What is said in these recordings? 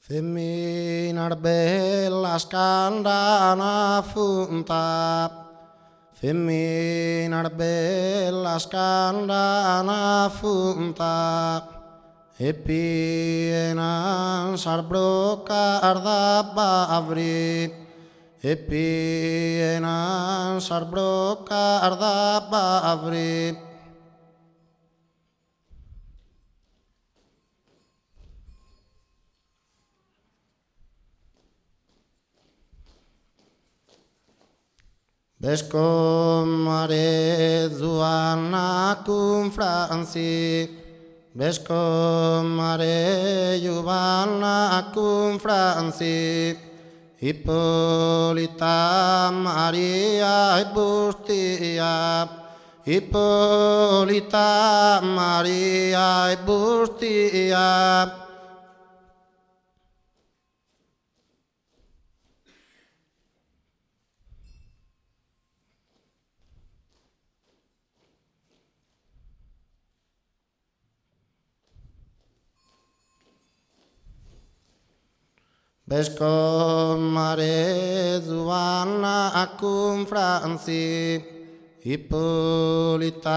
Femminar bella scandana funta, femminar bella scandana funta, e piena sarbrocar da bavri, e piena sarbrocar da bavri. Beskomare zuana cum Franci, beskomare Giovanna cum Franci, Ippolita Maria e Bustia, Ippolita Maria e Bustia. Beskomare Giovanna cum Franci, Ippolita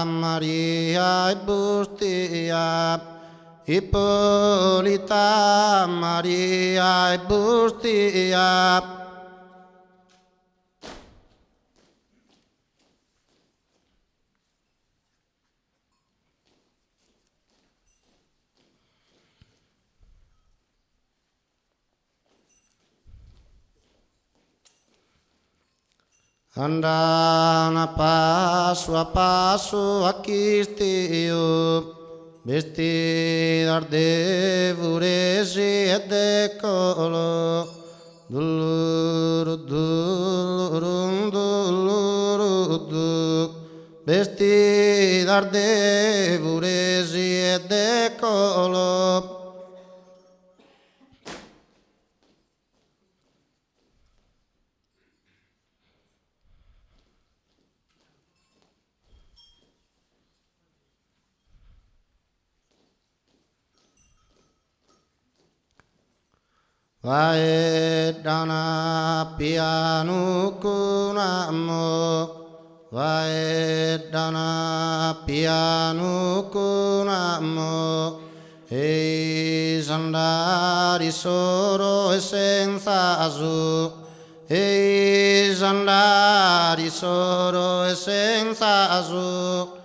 Maria e Bustia, Ippolita Maria e Bustia. Andana passo a passo acquistio, vestida de vuresi e decolo, dulluru dullurum dulluru du, vestida de vuresi e decolo. Vaedana pianu kunamo, Vaedana pianu kunamo, eis andari solo e senza asu, eis andari solo e senza asu.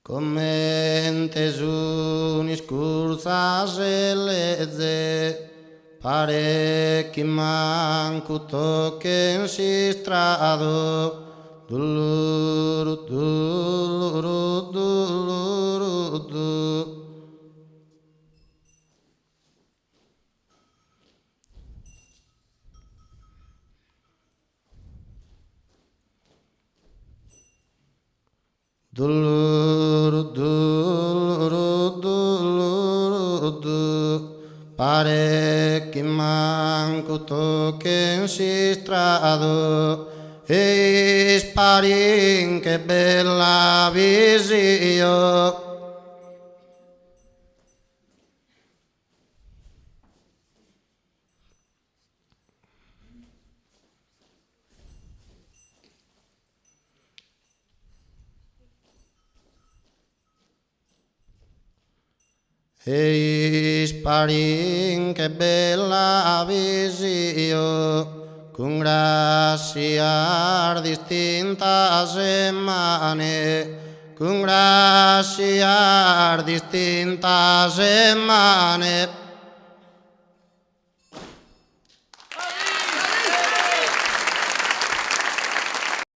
Commentes unis cursas e legge, parecchi manco toquen si strado, dulluru dulluru dulluru du. Dulluru dulluru dulluru du, parecchi manco toquen si strado, e sparin che bella visio. Eis parin che bella visio, con grazia distinta semane, con grazia distinta semane.